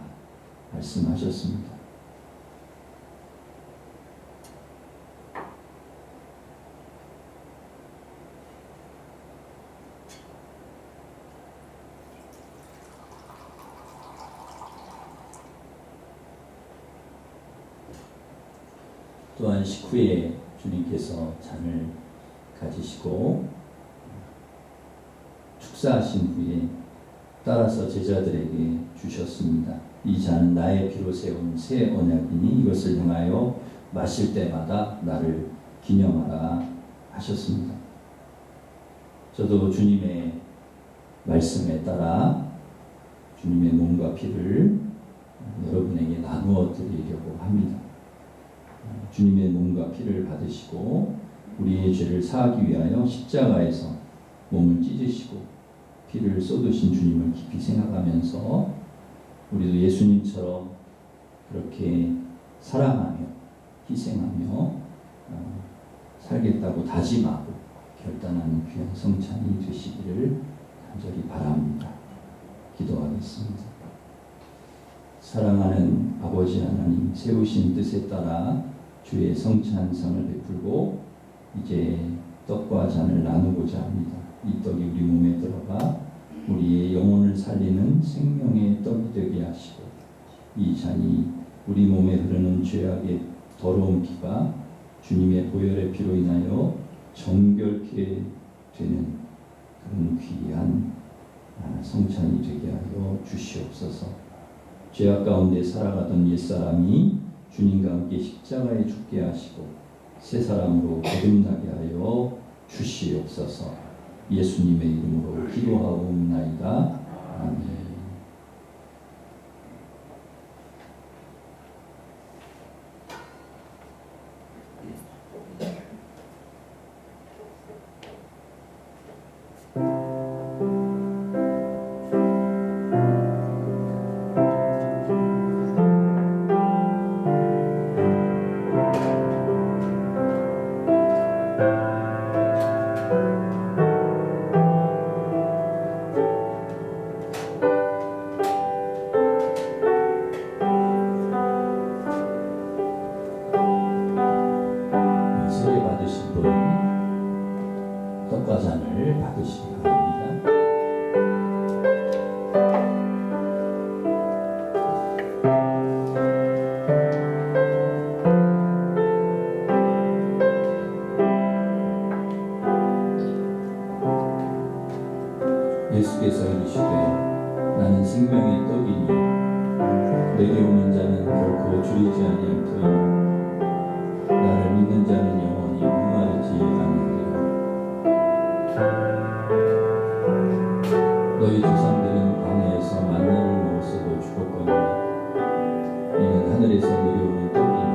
말씀하셨습니다. 또한 식후에 주님께서 잔을 가지시고 축사하신 후에 따라서 제자들에게 주셨습니다. 이 잔은 나의 피로 세운 새 언약이니 이것을 행하여 마실 때마다 나를 기념하라 하셨습니다. 저도 주님의 말씀에 따라 주님의 몸과 피를 여러분에게 나누어 드리려고 합니다. 주님의 몸과 피를 받으시고 우리의 죄를 사하기 위하여 십자가에서 몸을 찢으시고 피를 쏟으신 주님을 깊이 생각하면서 우리도 예수님처럼 그렇게 사랑하며 희생하며 살겠다고 다짐하고 결단하는 귀한 성찬이 되시기를 간절히 바랍니다. 기도하겠습니다. 사랑하는 아버지 하나님, 세우신 뜻에 따라 주의 성찬상을 베풀고 이제 떡과 잔을 나누고자 합니다. 이 떡이 우리 몸에 들어가 우리의 영혼을 살리는 생명의 떡이 되게 하시고 이 잔이 우리 몸에 흐르는 죄악의 더러운 피가 주님의 보혈의 피로 인하여 정결케 되는 그런 귀한 성찬이 되게 하여 주시옵소서. 죄악 가운데 살아가던 옛사람이 주님과 함께 십자가에 죽게 하시고 새 사람으로 거듭나게 하여 주시옵소서. 예수님의 이름으로 기도하옵나이다. 아멘. 생명의 떡이니 내게 오는 자는 결코 줄이지 아니할 터이요 나를 믿는 자는 영원히 목마르지 않으리라. 너희 조상들은 광야에서 만나를 먹었어도 죽었거니와 이는 하늘에서 내려오는 떡이니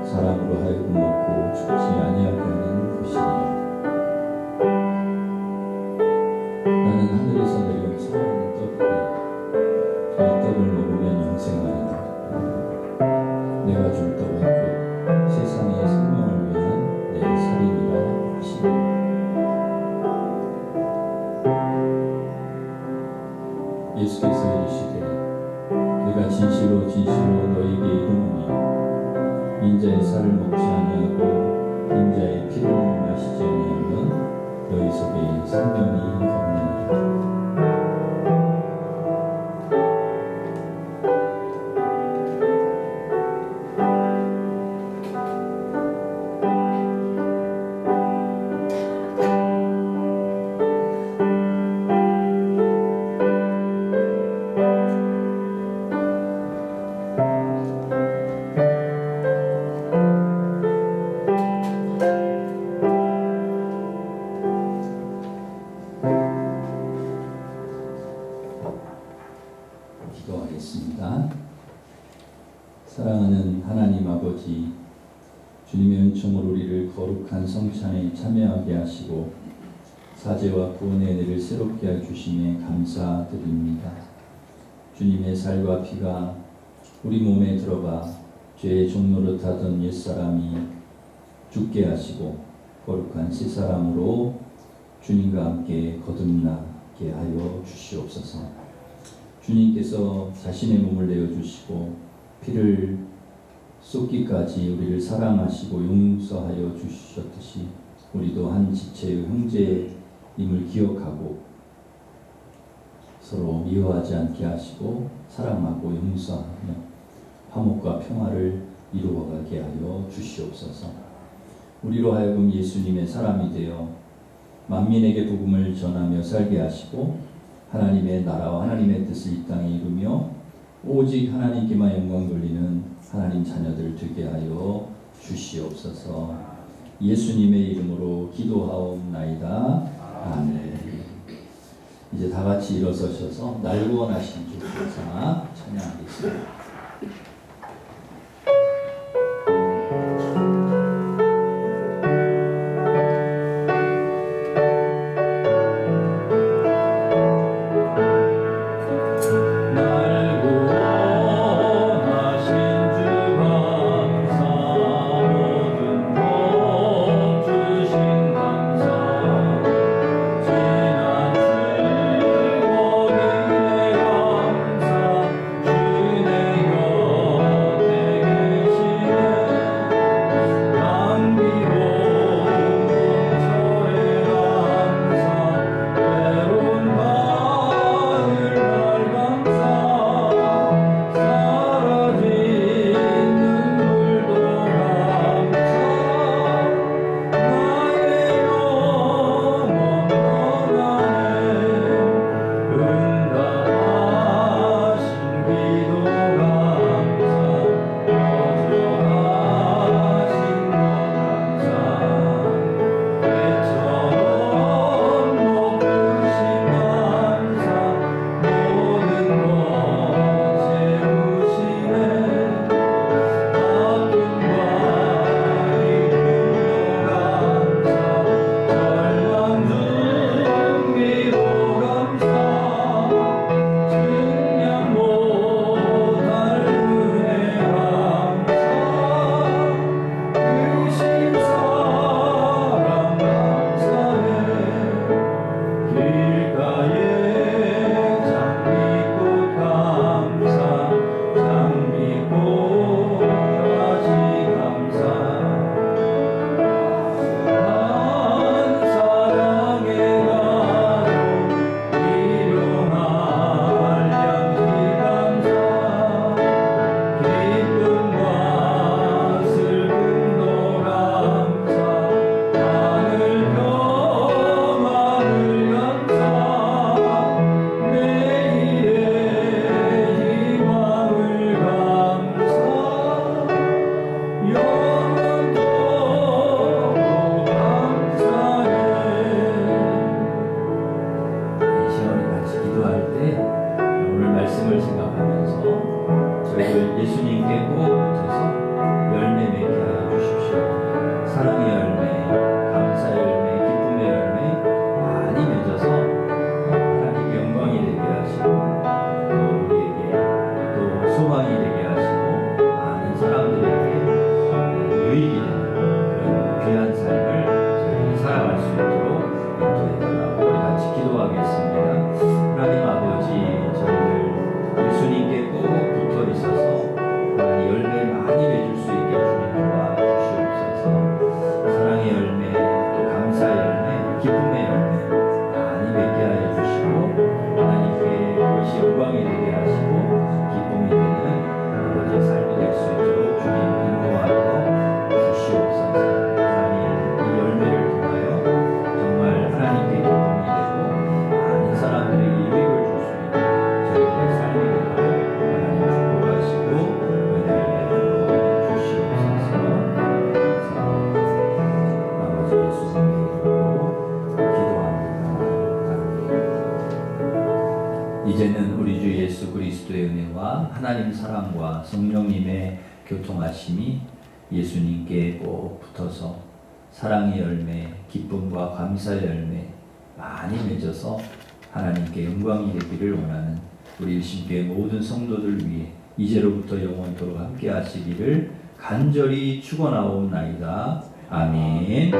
사람으로 하여금 먹고 죽지 아니하게 하는 것이니라. 나는 하늘에서 내려온 살아있는 떡이니 이 떡을 먹으면 영생하리라. 내가 줄 떡은 곧 세상의 생명을 위한 내 살이니라 하시니 예수께서 이르시되 내가 진실로 진실로 너희에게 이르노니 인자의 살을 먹지 아니하고 인자의 피를 마시지 아니하면 너희 속에 생명이 없느니라. 기도하겠습니다. 사랑하는 하나님 아버지, 주님의 은총으로 우리를 거룩한 성찬에 참여하게 하시고 사죄와 구원의 은혜를 새롭게 해주심에 감사드립니다. 주님의 살과 피가 우리 몸에 들어가 죄의 종노릇하던 옛사람이 죽게 하시고 거룩한 새사람으로 주님과 함께 거듭나게 하여 주시옵소서. 주님께서 자신의 몸을 내어주시고 피를 쏟기까지 우리를 사랑하시고 용서하여 주셨듯이 우리도 한 지체의 형제임을 기억하고 서로 미워하지 않게 하시고 사랑하고 용서하며 화목과 평화를 이루어가게 하여 주시옵소서. 우리로 하여금 예수님의 사람이 되어 만민에게 복음을 전하며 살게 하시고 하나님의 나라와 하나님의 뜻을 이 땅에 이루며 오직 하나님께만 영광 돌리는 하나님 자녀들 되게 하여 주시옵소서. 예수님의 이름으로 기도하옵나이다. 아멘. 이제 다 같이 일어서셔서 날 구원하신 주 감사 찬양하겠습니다. 주내 저희를 예수님께 꼭 붙어서 열매 맺게 하여 주십시오. 사랑의 열매, 감사의 열매, 기쁨의 열매 많이 맺어서 하나님께 영광이 되게 하시고 또 우리에게 또 소망이 되게 하시고 많은 사람들에게 유익이 되는 그런 귀한 삶을 저희들이 살아갈 수 있도록 인도해달라고 우리 같이 기도하겠습니다. 하나님 아버지, 저희를 예수님께 꼭 붙어 있어서 하나님 열매 많이 맺을 수 있게 주님 도와주시옵소서. 사랑의 열매, 또 감사의 열매, 기쁨의 열매 많이 맺게 하여 주시고 하나님께 그것이 영광이 되게 하시고 기쁨이 되는 아버지의 삶이 될 수 있도록 주님 인도하여 주시옵소서. 하나님, 이 열매를 통하여 정말 하나님께 기쁨이 되고 많은 사람들에게 유익을 줄 수 있는 저희들의 삶이 되도록 하나님 축복하시고 은혜를 베풀어 주시옵소서. 아버지 예수님의 이름으로 기도합니다. 아멘. 이제는 우리 주 예수 그리스도의 은혜와 하나님 사랑과 성령님의 교통하심이 예수님께 꼭 붙어서 사랑의 열매, 기쁨과 감사의 열매 많이 맺어서 하나님께 영광이 되기를 원하는 우리 일심교회 모든 성도들 위해 이제로부터 영원토록 함께 하시기를 간절히 축원하옵나이다. 아멘.